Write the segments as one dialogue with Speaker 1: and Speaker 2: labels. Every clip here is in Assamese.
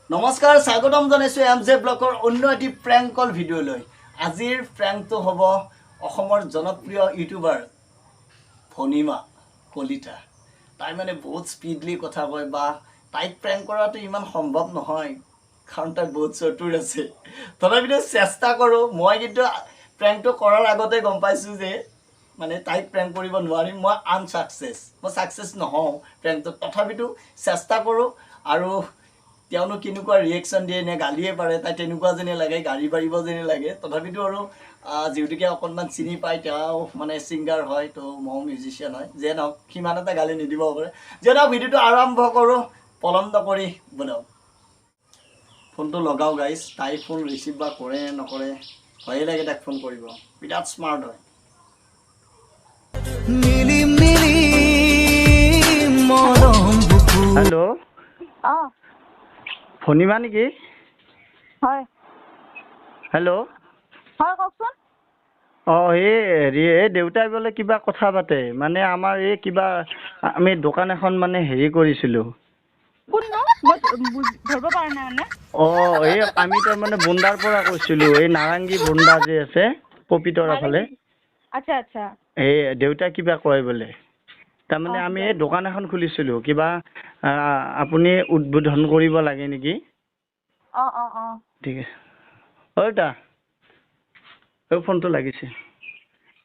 Speaker 1: নমস্কাৰ স্বাগতম জনাইছোঁ MJ ব্লগৰ অন্য এটি প্ৰেংক কল ভিডিঅ'লৈ। আজিৰ প্ৰেংকটো হ'ব অসমৰ জনপ্ৰিয় ইউটিউবাৰ ভনিমা কলিতা। তাই মানে বহুত স্পীডলি কথা কয় বা তাইক প্ৰেংক কৰাটো ইমান সম্ভৱ নহয় কাৰণ তাই বহুত চতুৰ আছে। তথাপিতো চেষ্টা কৰোঁ। মই কিন্তু প্ৰেংকটো কৰাৰ আগতে গম পাইছোঁ যে মানে তাইক প্ৰেংক কৰিব নোৱাৰিম, মই ছাকচেছ নহওঁ প্ৰেংকটোত। তথাপিতো চেষ্টা কৰোঁ আৰু তেওঁনো কেনেকুৱা ৰিয়েকশ্যন দিয়ে নে গালিয়ে পাৰে, তাই তেনেকুৱা যেনে লাগে, গাড়ী পাৰিব যেনে লাগে। তথাপিতো আৰু যিহেতুকে অকণমান চিনি পায়, তেওঁ মানে ছিংগাৰ হয়, তো ময়ো মিউজিচিয়ান হয়, যে নহওক সিমান এটা গালি নিদিব পাৰে। যে নহওক ভিডিঅ'টো আৰম্ভ কৰোঁ, পলম নকৰি বনাওক। ফোনটো লগাওঁ গাইজ। তাই ফোন ৰিচিভ বা কৰে নকৰে, ভয়ে লাগে তাক ফোন কৰিব, বিৰাট স্মাৰ্ট হয়। হেল্ল', ভনিমা নেকি?
Speaker 2: হয়
Speaker 1: হেল্ল',
Speaker 2: হয় কওকচোন।
Speaker 1: এই দেউতাই বোলে কিবা কথা পাতে, মানে আমাৰ এই কিবা আমি দোকান এখন মানে হেৰি কৰিছিলোঁ।
Speaker 2: কোননো? মই ধৰিব পৰা নাই মানে।
Speaker 1: এই আমি তাৰমানে বুন্দাৰ পৰা কৈছিলোঁ, এই নাৰেংগী বুন্দা যে আছে পবিতৰা ফালে।
Speaker 2: আচ্ছা আচ্ছা।
Speaker 1: এই দেউতাই কিবা কয় বোলে, তাৰমানে আমি
Speaker 2: কিবা
Speaker 1: এই দোকান এখন খুলিছিলোঁ, কিবা আপুনি উদ্বোধন কৰিব লাগে নেকি? ঠিক আছে। দেউতা ফোনটো লাগিছে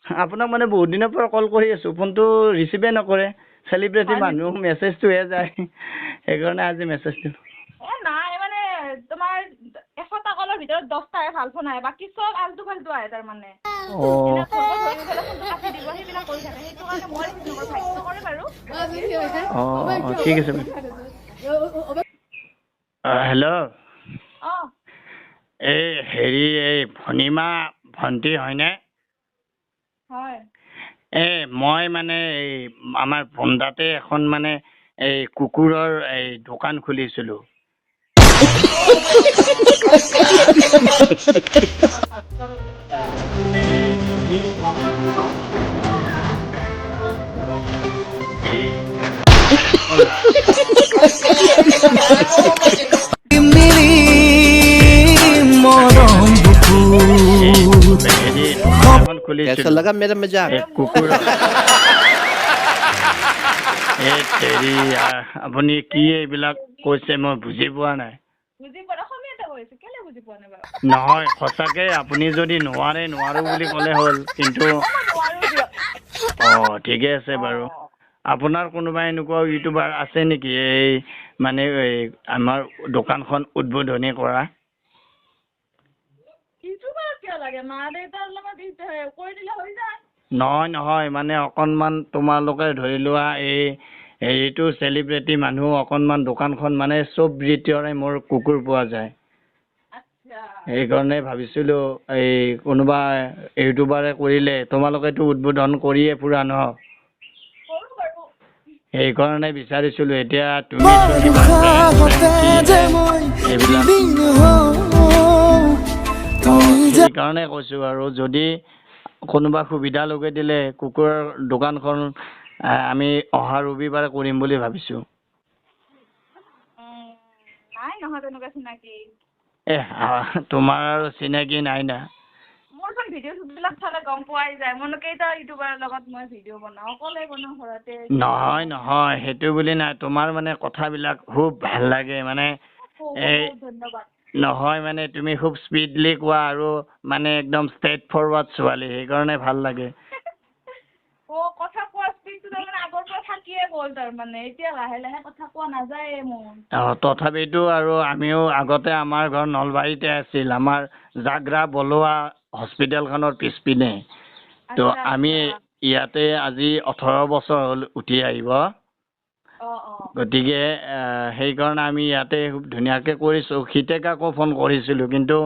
Speaker 1: আপোনাক, মানে বহুত দিনৰ পৰা কল কৰি আছোঁ, ফোনটো ৰিচিভে নকৰে। চেলিব্ৰিটি
Speaker 2: হয় নেকি?
Speaker 1: মানুহ মেছেজটোহে যায়, সেইকাৰণে আজি মেছেজ দিলোঁ।
Speaker 2: নাই মানে তোমাৰ 100টা কলৰ ভিতৰত 10টাহে ভাল ফোন আহে, বাকী চব আল্টু ফাল্টু আহে তাৰমানে। এনে ধৰিব ধৰি পেলাই ফোনটো কাটি দিব, সেইবিলাক কৰি থাকে। সেইটো কাৰণে মই ৰিচিভ নকৰোঁ, ভাইটিয়ে কৰে বাৰু।
Speaker 1: ঠিক আছে। হেল্ল',
Speaker 2: অঁ
Speaker 1: এই হেৰি, এই ভনিমা ভণ্টি হয়নে?
Speaker 2: হয়।
Speaker 1: মই মানে এই আমাৰ বন্দাতে এখন মানে এই কুকুৰৰ এই দোকান খুলিছিলোঁ।
Speaker 3: कैसा लगा मेरा मजाक?
Speaker 1: কুকুৰ আপুনি কি এইবিলাক কৈছে মই বুজি পোৱা নাই।
Speaker 2: বুজি পোৱা নাই, অসমীয়াতে কৈছে, কেলে বুজি পোৱা নাই বাৰু?
Speaker 1: নহয়, সঁচাকে আপুনি যদি নোৱাৰো বুলি ক'লে হ'ল, কিন্তু
Speaker 2: মই নোৱাৰো দিয়ক।
Speaker 1: ঠিকে আছে বাৰু। আপোনাৰ কোনোবা এনেকুৱা ইউটিউবাৰ আছে নেকি এই মানে এই আমাৰ দোকানখন উদ্বোধনী কৰা?
Speaker 2: ইউটিউবাৰ কিয় লাগে? মা দেউতাৰ লগত কৰি দিলে হৈ যায়।
Speaker 1: নহয়, মানে অকণমান তোমালোকে ধৰি লোৱা এই হেৰিটো চেলিব্ৰিটি মানুহ, অকণমান দোকানখন মানে চব ৰীতিৰে মোৰ কুকুৰ পোৱা যায়। সেইকাৰণে ভাবিছিলোঁ এই কোনোবা ইউটিউবাৰে কৰিলে, তোমালোকেতো উদ্বোধন কৰিয়ে ফুৰা ন, সেইকাৰণে বিচাৰিছিলোঁ। এতিয়া তুমি সেইকাৰণে কৈছোঁ, আৰু যদি কোনোবা সুবিধা লগাই দিলে কুকুৰৰ দোকানখন আমি অহা ৰবিবাৰে কৰিম বুলি ভাবিছোঁ।
Speaker 2: নাই নহয় তেনেকুৱা চিনাকি।
Speaker 1: তোমাৰ আৰু চিনাকি নাই না?
Speaker 2: মোৰচোন ভিডিঅ' বিলাক চালে গম পোৱাই যায়। মইনো কেইটা ইউটিউবাৰৰ লগত মই ভিডিঅ' বনাওঁ, অকলে বনাওঁ ঘৰতে।
Speaker 1: নহয়, সেইটো বুলি নাই। তোমাৰ মানে কথাবিলাক খুব ভাল লাগে, মানে এই
Speaker 2: ধন্যবাদ।
Speaker 1: নহয় মানে তুমি খুব স্পীডলি কোৱা আৰু মানে একদম ষ্ট্ৰেইট ফৰৱাৰ্ড ছোৱালী, সেইকাৰণে ভাল লাগে।
Speaker 2: কথা কোৱা স্পীডটো তাৰমানে আগৰ পৰা থাকিয়ে গ'ল, তাৰমানে এতিয়া লাহে লাহে কথা কোৱা নাযায়ে মোৰ।
Speaker 1: তথাপিতো আৰু আমিও আগতে আমাৰ ঘৰ নলবাৰীতে আছিল, আমাৰ জাগ্ৰা বলোৱা হস্পিটেলখনৰ পিছপিনে। তো আমি ইয়াতে আজি 18 বছৰ হ'ল উঠি আহিব। গতিকে সেইকাৰণে আমি ইয়াতে খুব ধুনীয়াকৈ কৰিছোঁ। সিতেকাকো ফোন কৰিছিলোঁ, কিন্তু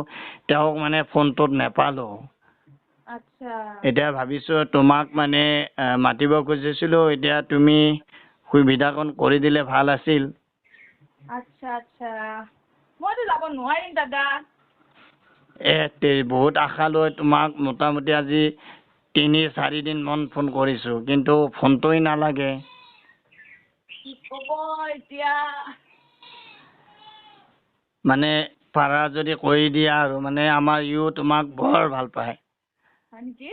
Speaker 1: তেওঁক মানে ফোনটোত নেপালোঁ। এতিয়া ভাবিছোঁ তোমাক মানে মাতিব খুজিছিলোঁ, এতিয়া তুমি সুবিধাকণ কৰি দিলে ভাল আছিল।
Speaker 2: আচ্ছা, মইতো যাব নোৱাৰিম দাদা।
Speaker 1: বহুত আশা লৈ তোমাক মোটামুটি আজি 3-4 দিন মান ফোন কৰিছোঁ, কিন্তু ফোনটোই নালাগে।
Speaker 2: কি ক'ব এতিয়া?
Speaker 3: মানে পাৰা যদি কৰি দিয়া আৰু মানে আমাৰ তোমাক বৰ ভাল পায়
Speaker 2: হয় নেকি?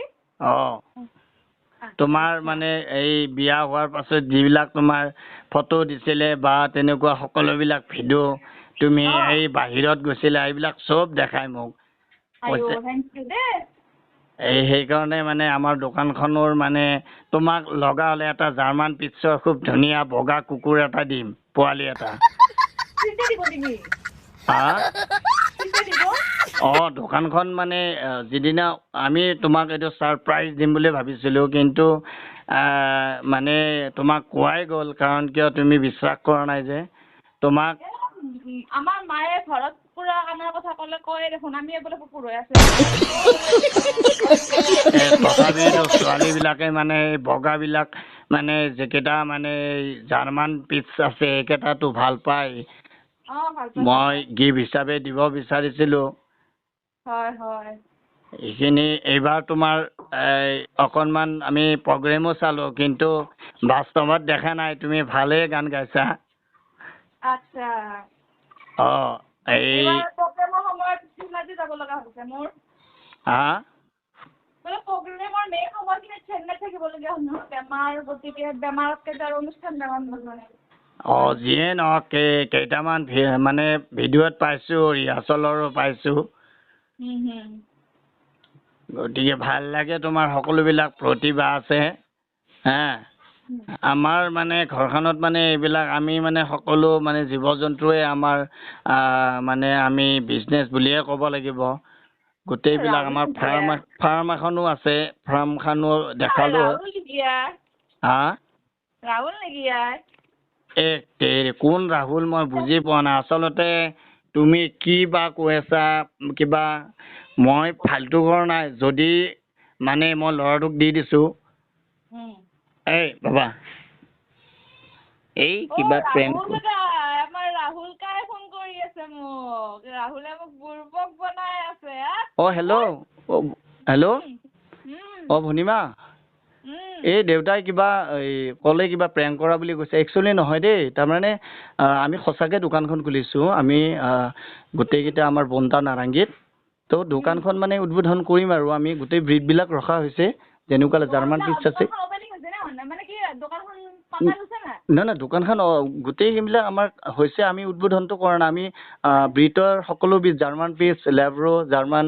Speaker 3: তোমাৰ মানে এই বিয়া হোৱাৰ পাছত যিবিলাক তোমাৰ ফটো দিছিলে বা তেনেকুৱা সকলোবিলাক ভিডিঅ' তুমি এই বাহিৰত গৈছিলা এইবিলাক চব দেখাই মোক এই সেইকাৰণে মানে আমাৰ দোকানখনৰ মানে তোমাক লগা হ'লে এটা জাৰ্মান পিটছৰ খুব ধুনীয়া বগা কুকুৰ এটা দিম পোৱালি এটা দোকানখন মানে যিদিনা আমি তোমাক এইটো ছাৰপ্ৰাইজ দিম বুলি ভাবিছিলোঁ কিন্তু মানে তোমাক কোৱাই গ'ল কাৰণ কিয় তুমি বিশ্বাস কৰা নাই যে তোমাক
Speaker 2: আমাৰ মায়ে ঘৰত কুকুৰা আনাৰ কথা ক'লে কয় দেখোন আমি বোলে কুকুৰ হৈ আছো
Speaker 3: তথাপিতো ছোৱালীবিলাকে মানে বগাবিলাক মানে যিকেইটা মানে জাৰ্মান পিটছ আছে সেইকেইটাতো ভাল পায় মই গিফ্ট হিচাপে দিব বিচাৰিছিলোঁ এইখিনি এইবাৰ তোমাৰ অকণমান আমি প্ৰগ্ৰেমো চালোঁ কিন্তু বাস্তৱত দেখা নাই তুমি ভালেই গান গাইছা এই যিয়ে নহওক কেইটামান মানে ভিডিঅ'ত পাইছোঁ ৰিহাৰ্চলৰো পাইছোঁ গতিকে ভাল লাগে তোমাৰ সকলোবিলাক প্ৰতিভা আছে আমাৰ মানে ঘৰখনত মানে এইবিলাক আমি মানে সকলো মানে জীৱ জন্তুৱে আমাৰ মানে আমি বিজনেছ বুলিয়ে ক'ব লাগিব গোটেইবিলাক আমাৰ ফাৰ্ম এখনো আছে ফাৰ্মখনো দেখালোঁ কোন ৰাহুল মই বুজি পোৱা নাই আচলতে তুমি কি বা কৈ আছা কিবা মই ফাল্টু কৰা নাই যদি মানে মই ল'ৰাটোক দি দিছোঁ এই বাবা এই কিবা প্ৰেংক হেল্ল' হেল্ল' ভনীমা এই দেউতাই কিবা এই ক'লে কিবা প্ৰেংক কৰা বুলি কৈছে একচুৱেলি নহয় দেই তাৰমানে আমি সঁচাকৈ দোকানখন খুলিছোঁ আমি গোটেইকেইটা আমাৰ বন্তা নাৰেংগীত তো দোকানখন মানে উদ্বোধন কৰিম আৰু আমি গোটেই ব্ৰিডবিলাক ৰখা হৈছে যেনেকুৱা জাৰ্মান পিটছ আছে নাই দোকানখন গোটেই সেইবিলাক আমাৰ হৈছে আমি উদ্বোধনটো কৰা নাই আমি ব্ৰিটৰ সকলো বিধ জাৰ্মান পিটছ লেব্ৰ' জাৰ্মান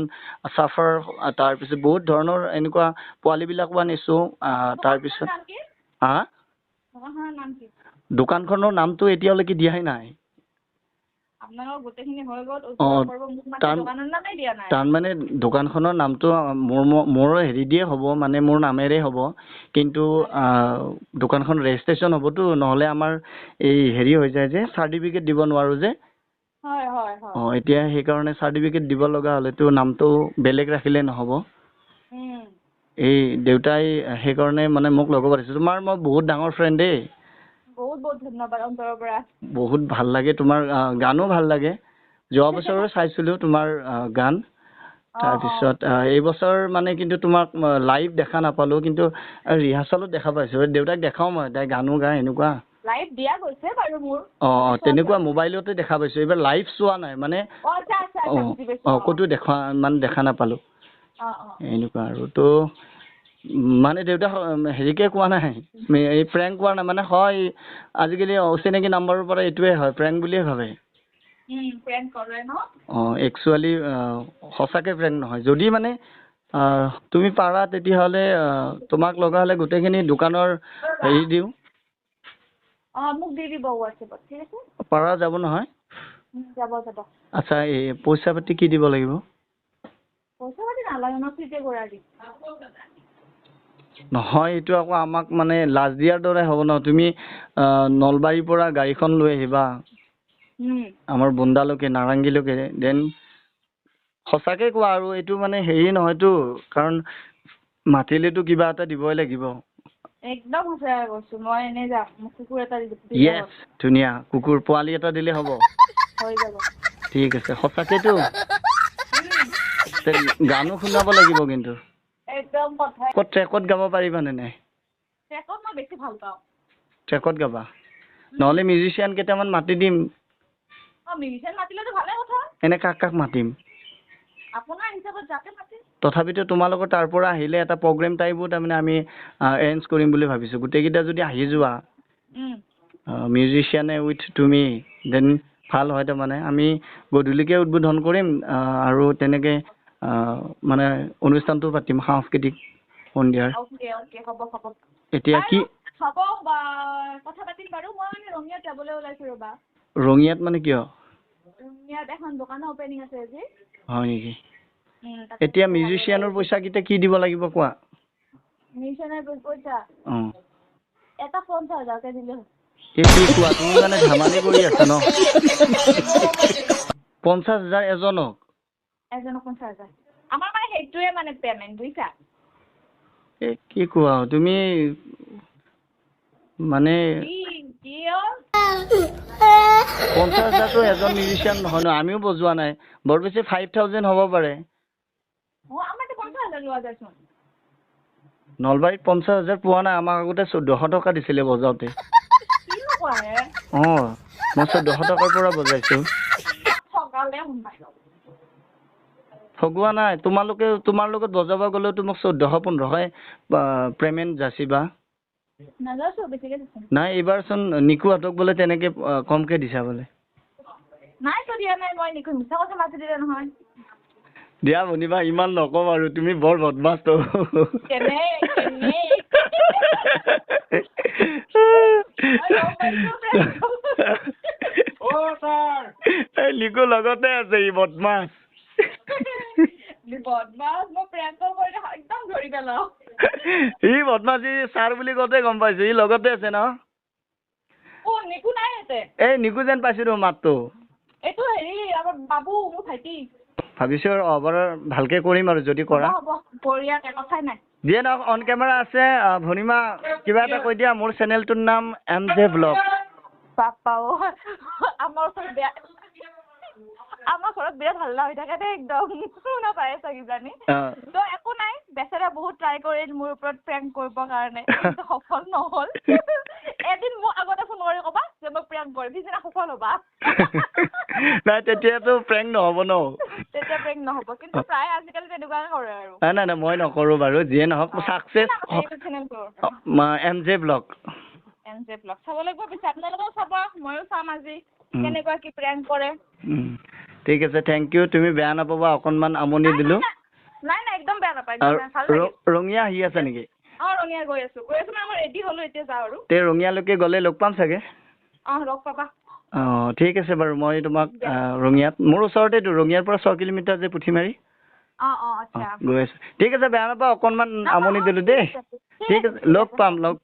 Speaker 3: চাফাৰ তাৰপিছত বহুত ধৰণৰ এনেকুৱা পোৱালিবিলাকো আনিছোঁ তাৰপিছত দোকানখনৰ নামটো এতিয়ালৈকে দিয়াই নাই তাৰমানে দোকানখনৰ নামটো মোৰ হেৰি দিয়ে হ'ব মানে মোৰ নামেৰে হ'ব কিন্তু দোকানখন ৰেজিষ্ট্ৰেশ্যন হ'বতো নহ'লে আমাৰ এই হেৰি হৈ যায় যে চাৰ্টিফিকেট দিব নোৱাৰোঁ যে এতিয়া সেইকাৰণে চাৰ্টিফিকেট দিব লগা হ'লেতো নামটো বেলেগ ৰাখিলে নহ'ব এই দেউতাই সেইকাৰণে মানে মোক ল'ব পাৰিছোঁ তোমাৰ মই বহুত ডাঙৰ ফ্ৰেণ্ড দেই বহুত ভাল লাগে তোমাৰ গানো ভাল লাগে যোৱা বছৰো চাইছিলোঁ তোমাৰ গান তাৰপিছত এইবছৰ মানে কিন্তু তোমাক লাইভ দেখা নাপালোঁ কিন্তু ৰিহাৰ্চেলত দেখা পাইছোঁ দেউতাক দেখাওঁ মই তাই গানো গায় এনেকুৱা তেনেকুৱা মোবাইলতে দেখা পাইছোঁ এইবাৰ লাইভ চোৱা নাই মানে ক'তো দেখা নাপালোঁ এনেকুৱা আৰু তো মানে দেউতা হেৰিকে কোৱা নাই এই প্ৰেংক কোৱা নাই মানে হয় আজিকালি অচিনাকি নাম্বাৰৰ পৰা এইটোৱে হয় প্ৰেংক বুলিয়ে ভাবে একচুৱেলি সঁচাকৈ প্ৰেংক নহয় যদি মানে তুমি পাৰা তেতিয়াহ'লে তোমাক লগা হ'লে গোটেইখিনি দোকানৰ হেৰি দিওঁ পাৰা যাব নহয় আচ্ছা এই পইচা পাতি কি দিব লাগিব নহয় এইটো আকৌ আমাক মানে লাজ দিয়াৰ দৰে হ'ব ন তুমি নলবাৰীৰ পৰা গাড়ীখন লৈ আহিবা আমাৰ বন্দালৈকে নাৰেংগীলৈকে দেন সঁচাকৈ কোৱা আৰু এইটো মানে হেৰি নহয়তো কাৰণ মাতিলেতো কিবা এটা দিবই লাগিব য়েছ ধুনীয়া কুকুৰ পোৱালি এটা দিলে হ'ব ঠিক আছে সঁচাকৈতো গানো শুনাব লাগিব কিন্তু ট্ৰেকত গাব পাৰিবানে নাই ট্ৰেকত গাবা নহ'লে মিউজিচিয়ান কেইটামান মাতি দিম
Speaker 2: মিউজিচিয়ান মাতিলেতো ভালে কথা
Speaker 3: এনে কাক কাক মাতিম
Speaker 2: আপোনাৰ হিচাপত যাকে মাতিম
Speaker 3: তথাপিতো তোমালোকৰ তাৰ পৰা আহিলে এটা প্ৰগ্ৰেম টাইপো তাৰমানে আমি এৰেঞ্জ কৰিম বুলি ভাবিছোঁ গোটেইকেইটা যদি আহি যোৱা মিউজিচিয়ানে উইথ তুমি দেন ভাল হয় তাৰমানে আমি গধূলিকে উদ্বোধন কৰিম আৰু তেনেকে মানে অনুষ্ঠানটো পাতিম সাংস্কৃতিক সন্ধিয়াৰ
Speaker 2: অ'কে অ'কে হ'ব হ'ব
Speaker 3: এতিয়া কি
Speaker 2: হ'ব বা কথা পাতিম বাৰু মই মানে ৰঙিয়াত যাবলৈ ওলাইছোঁ ৰ'বা
Speaker 3: ৰঙিয়াত মানে কিয়
Speaker 2: ৰঙিয়াত এখন দোকানৰ অপেনিং আছে আজি
Speaker 3: হয় নেকি এতিয়া মিউজিচিয়ানৰ পইচাকেইটা কি দিব লাগিব কোৱা
Speaker 2: মিউজিচিয়ানৰ পইচা এটা 50,000কে দিলে হ'ল
Speaker 3: এই কি কোৱা তুমি মানে ধেমালি কৰি আছা ন 50,000 এজনক
Speaker 2: এজনক 50,000 আমাৰ মানে সেইটোৱে মানে পেমেণ্ট বুজিছা
Speaker 3: এই কি কোৱা তুমি মানে 50,000টো এজন মিউজিচিয়ান নহয় ন আমিও বজোৱা নাই বৰ বেছি 5,000 হ'ব পাৰে
Speaker 2: আমাৰতো 50,000 লোৱা যায়চোন
Speaker 3: নলবাৰীত 50,000 পোৱা নাই আমাক আগতে 1400 টকা দিছিলে বজাওঁতে মই 1400 টকাৰ পৰা বজাইছো ঠগোৱা নাই তোমালোকে তোমাৰ লগত বজাব গ'লেও মোক 1400-1500 পেমেণ্ট যাচিবা নাই এইবাৰচোন নিকুহঁতক বোলে তেনেকে কমকে দিছা বোলে দিয়া ভনিবা ইমান নকম আৰু তুমি বৰ বদমাছ তো এই লিকু লগতে আছে ই বদমাছ ই বদমাছ ই ছাৰ বুলি কওঁতে গম পাইছো ই লগতে আছে ন এই নিকু যেন পাইছিলো মাতটো ভাবিছো এবাৰ ভালকে কৰিম আৰু যদি কৰা যিয়ে নহওক অন কেমেৰা আছে ভনিমা কিবা এটা কৈ দিয়া মোৰ চেনেলটোৰ নাম MJ Vlog
Speaker 2: আমাৰ ঘৰত বিৰাট হাল্লা হৈ থাকে দেই একদম শুনা পাই আছা কিজানি তো একো নাই বেচেৰা বহুত ট্ৰাই কৰিল মোৰ ওপৰত প্ৰেংক কৰিবৰ কাৰণে কিন্তু সফল নহ'ল এদিন মোক আগতে ফোন কৰি ক'বা যে মই প্ৰেংক কৰিম পিছদিনা সফল হ'বা
Speaker 3: নাই তেতিয়াতো প্ৰেংক নহ'ব ন
Speaker 2: তেতিয়া প্ৰেংক নহ'ব কিন্তু প্ৰায় আজিকালি তেনেকুৱাই কৰে আৰু
Speaker 3: নাই মই নকৰোঁ বাৰু যিয়ে নহওক ছাকচেছ MJ Vlog
Speaker 2: চাব লাগিব পিছে আপোনালোকেও চাব ময়ো চাম আজি কেনেকুৱা কি প্ৰেংক কৰে
Speaker 3: ঠিক আছে থেংক ইউ তুমি বেয়া নাপাবা অকণমান আমনি দিলোঁ
Speaker 2: নাই একদম বেয়া নাপায়
Speaker 3: ৰঙিয়া আহি আছে নেকি
Speaker 2: ৰঙিয়া গৈ আছো মানে মই ৰেডি হ'লো এতিয়া যাওঁ আৰু
Speaker 3: তে ৰঙিয়ালৈকে গ'লে লগ পাম চাগে
Speaker 2: লগ পাবা
Speaker 3: ঠিক আছে বাৰু মই তোমাক ৰঙিয়াত মোৰ ওচৰতেতো ৰঙিয়াৰ পৰা 6 কিলোমিটাৰ যে পুঠিমাৰি
Speaker 2: আচ্ছা
Speaker 3: গৈ আছো ঠিক আছে বেয়া নাপাওঁ অকণমান আমনি দিলোঁ দেই ঠিক আছে লগ পাম